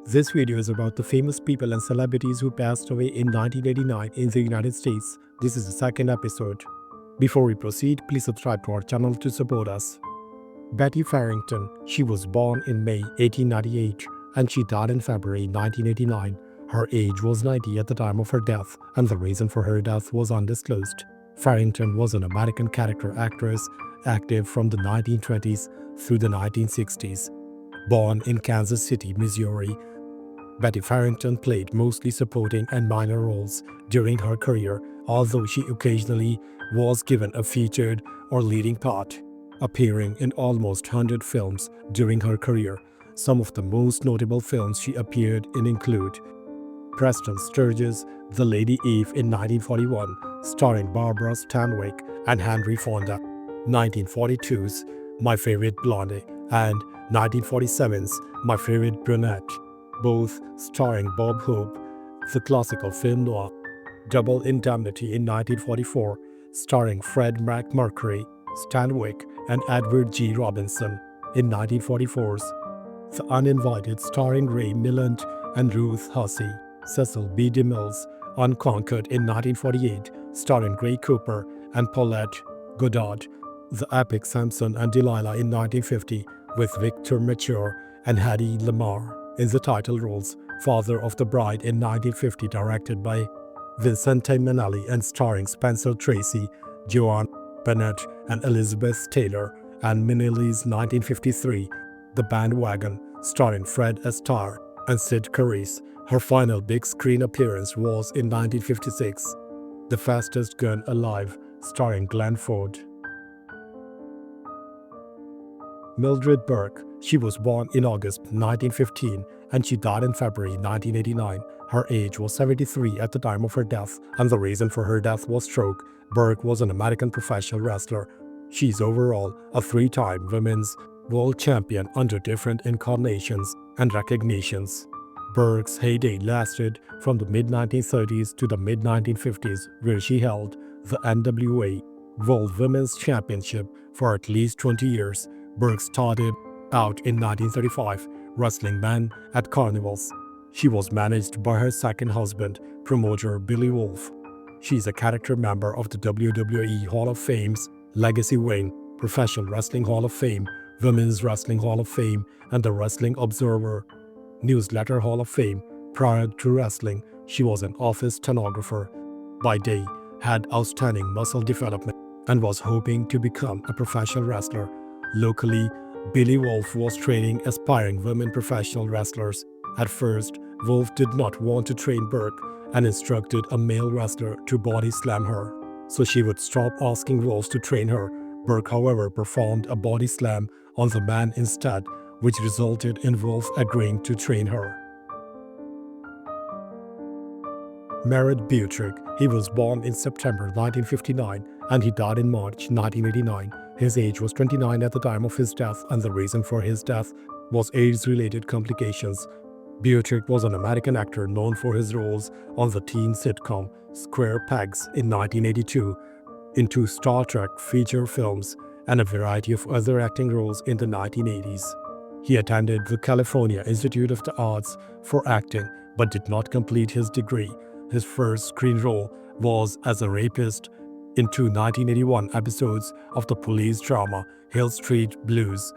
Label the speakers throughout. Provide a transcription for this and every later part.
Speaker 1: This video is about the famous people and celebrities who passed away in 1989 in the United States. This is the second episode. Before we proceed, please subscribe to our channel to support us. Betty Farrington. She was born in May 1898 and she died in February 1989. Her age was 90 at the time of her death, and the reason for her death was undisclosed. Farrington was an American character actress active from the 1920s through the 1960s. Born in Kansas City, Missouri, Betty Farrington played mostly supporting and minor roles during her career, although she occasionally was given a featured or leading part, appearing in almost 100 films during her career. Some of the most notable films she appeared in include Preston Sturges' The Lady Eve in 1941, starring Barbara Stanwyck and Henry Fonda, 1942's My Favorite Blonde, and 1947's My Favorite Brunette, both starring Bob Hope. The classical film noir Double Indemnity in 1944, starring Fred McMurray, Stanwyck, and Edward G. Robinson, in 1944's The Uninvited, starring Ray Milland and Ruth Hussey, Cecil B. DeMille's Unconquered in 1948, starring Gray Cooper and Paulette Goddard, the epic Samson and Delilah in 1950 with Victor Mature and Hedy Lamarr in the title roles, Father of the Bride in 1950, directed by Vincente Minnelli and starring Spencer Tracy, Joan Bennett, and Elizabeth Taylor, and Minnelli's 1953 The Bandwagon, starring Fred Astaire and Sid Carise. Her final big screen appearance was in 1956, The Fastest Gun Alive, starring Glenn Ford. Mildred Burke. She was born in August 1915 and she died in February 1989. Her age was 73 at the time of her death, and the reason for her death was stroke. Burke was an American professional wrestler. She's overall a three-time women's world champion under different incarnations and recognitions. Burke's heyday lasted from the mid-1930s to the mid-1950s, where she held the NWA World Women's Championship for at least 20 years. Burke started out in 1935, wrestling men at carnivals. She was managed by her second husband, promoter Billy Wolf. She is a character member of the WWE Hall of Fame's Legacy Wing, Professional Wrestling Hall of Fame, Women's Wrestling Hall of Fame, and the Wrestling Observer Newsletter Hall of Fame. Prior to wrestling, she was an office stenographer. By day, had outstanding muscle development and was hoping to become a professional wrestler. Locally, Billy Wolf was training aspiring women professional wrestlers. At first, Wolf did not want to train Burke and instructed a male wrestler to body slam her, so she would stop asking Wolf to train her. Burke, however, performed a body slam on the man instead, which resulted in Wolf agreeing to train her. Merritt Butrick. He was born in September 1959 and he died in March 1989. His age was 29 at the time of his death, and the reason for his death was AIDS-related complications. Butrick was an American actor known for his roles on the teen sitcom Square Pegs in 1982, in two Star Trek feature films, and a variety of other acting roles in the 1980s. He attended the California Institute of the Arts for acting, but did not complete his degree. His first screen role was as a rapist in two 1981 episodes of the police drama Hill Street Blues.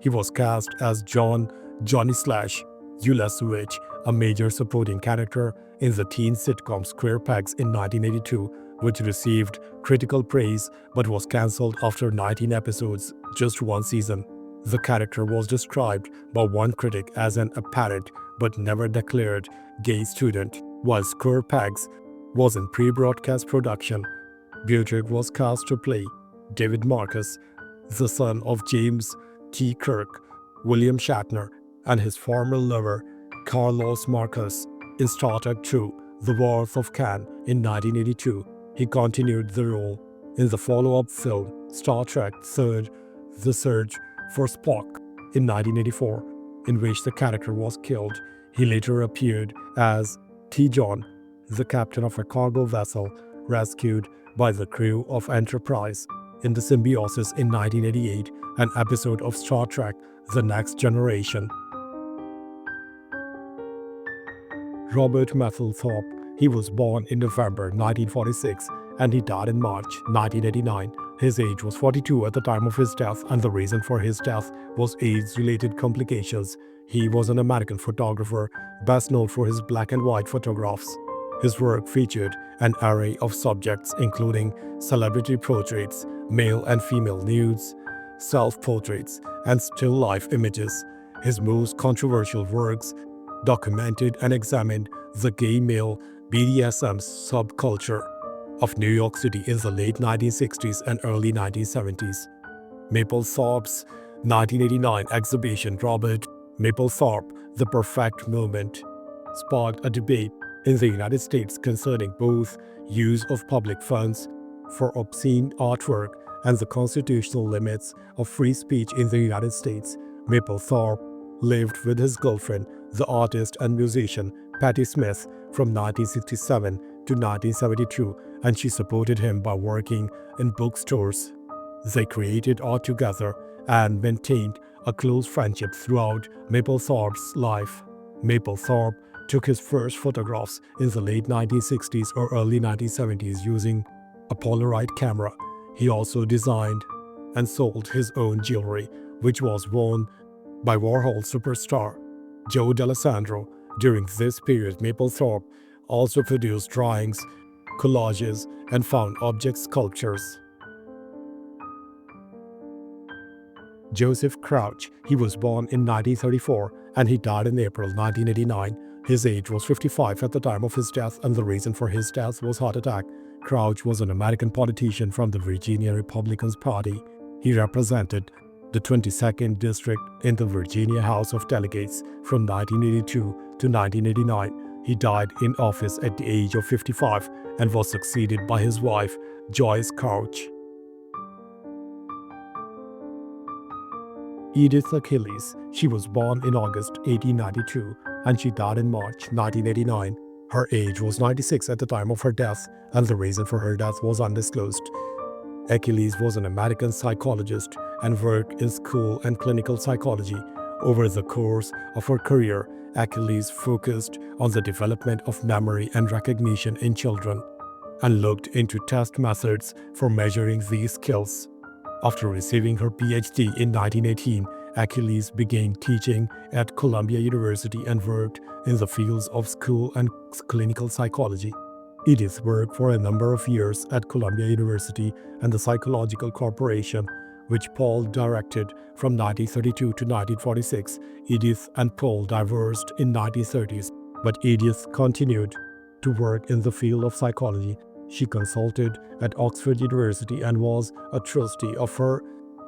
Speaker 1: He was cast as Johnny Slash Ulasewicz, a major supporting character in the teen sitcom Square Pegs in 1982, which received critical praise but was cancelled after 19 episodes, just one season. The character was described by one critic as an apparent but never declared gay student. While Square Pegs was in pre-broadcast production, Butrick was cast to play David Marcus, the son of James T. Kirk, William Shatner, and his former lover, Carlos Marcus, in Star Trek II, The Wrath of Khan in 1982. He continued the role in the follow-up film Star Trek III, The Search for Spock in 1984, in which the character was killed. He later appeared as T. John, the captain of a cargo vessel rescued by the crew of Enterprise in The Symbiosis in 1988, an episode of Star Trek The Next Generation. Robert Mapplethorpe. He was born in November 1946 and he died in March 1989. His age was 42 at the time of his death, and the reason for his death was AIDS-related complications. He was an American photographer, best known for his black and white photographs. His work featured an array of subjects including celebrity portraits, male and female nudes, self-portraits, and still life images. His most controversial works documented and examined the gay male BDSM subculture of New York City in the late 1960s and early 1970s. Mapplethorpe's 1989 exhibition, Robert Mapplethorpe, The Perfect Moment, sparked a debate in the United States concerning both use of public funds for obscene artwork and the constitutional limits of free speech in the United States. Mapplethorpe lived with his girlfriend, the artist and musician Patti Smith, from 1967 to 1972, and she supported him by working in bookstores. They created art together and maintained a close friendship throughout Mapplethorpe's life. Mapplethorpe took his first photographs in the late 1960s or early 1970s using a Polaroid camera. He also designed and sold his own jewelry, which was worn by Warhol superstar Joe D'Alessandro. During this period, Mapplethorpe also produced drawings, collages, and found object sculptures. Joseph Crouch. He was born in 1934 and he died in April 1989. His age was 55 at the time of his death, and the reason for his death was heart attack. Crouch was an American politician from the Virginia Republican Party. He represented the 22nd District in the Virginia House of Delegates from 1982 to 1989. He died in office at the age of 55 and was succeeded by his wife, Joyce Crouch. Edith Achilles. She was born in August 1892 and she died in March 1989. Her age was 96 at the time of her death, and the reason for her death was undisclosed. Achilles was an American psychologist and worked in school and clinical psychology. Over the course of her career, Achilles focused on the development of memory and recognition in children and looked into test methods for measuring these skills. After receiving her PhD in 1918, Achilles began teaching at Columbia University and worked in the fields of school and clinical psychology. Edith worked for a number of years at Columbia University and the Psychological Corporation, which Paul directed from 1932 to 1946. Edith and Paul divorced in 1930s, but Edith continued to work in the field of psychology. She consulted at Oxford University and was a trustee of her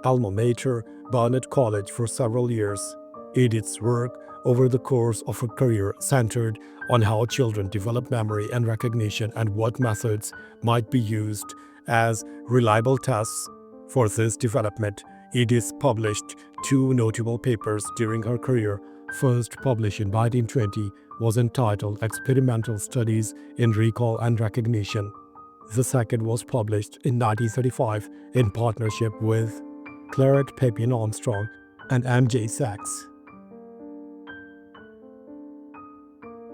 Speaker 1: alma mater, Barnett College, for several years. Edith's work over the course of her career centered on how children develop memory and recognition and what methods might be used as reliable tests for this development. Edith published two notable papers during her career. First, published in 1920, was entitled Experimental Studies in Recall and Recognition. The second was published in 1935 in partnership with Claret Pepin Armstrong and M.J. Sachs.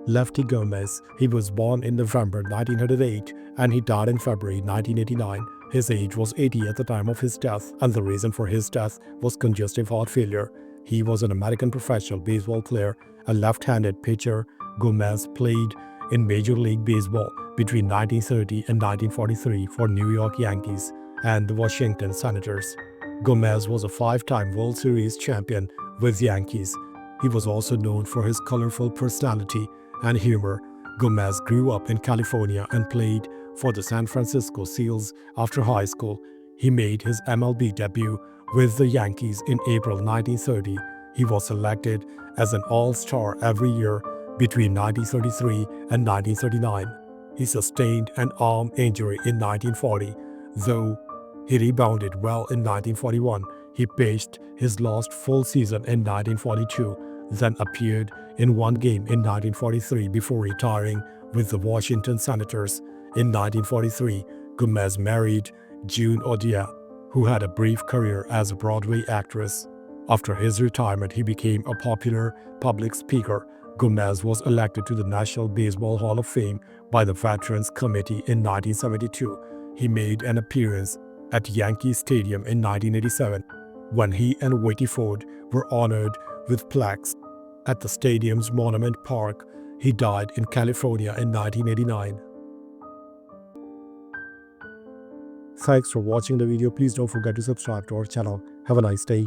Speaker 1: Lefty Gomez. He was born in November 1908 and he died in February 1989. His age was 80 at the time of his death, and the reason for his death was congestive heart failure. He was an American professional baseball player, a left-handed pitcher. Gomez played in Major League Baseball between 1930 and 1943 for New York Yankees and the Washington Senators. Gomez was a five-time World Series champion with Yankees. He was also known for his colorful personality and humor. Gomez grew up in California and played for the San Francisco Seals after high school. He made his MLB debut with the Yankees in April 1930. He was selected as an All-Star every year between 1933 and 1939. He sustained an arm injury in 1940, though he rebounded well in 1941. He pitched his last full season in 1942, then appeared in one game in 1943 before retiring with the Washington Senators. In 1943, Gomez married June Odia, who had a brief career as a Broadway actress. After his retirement, he became a popular public speaker, Gomez was elected to the National Baseball Hall of Fame by the Veterans Committee in 1972. He made an appearance at Yankee Stadium in 1987 when he and Whitey Ford were honored with plaques at the stadium's Monument Park. He died in California in 1989. Thanks for watching the video. Please don't forget to subscribe to our channel. Have a nice day.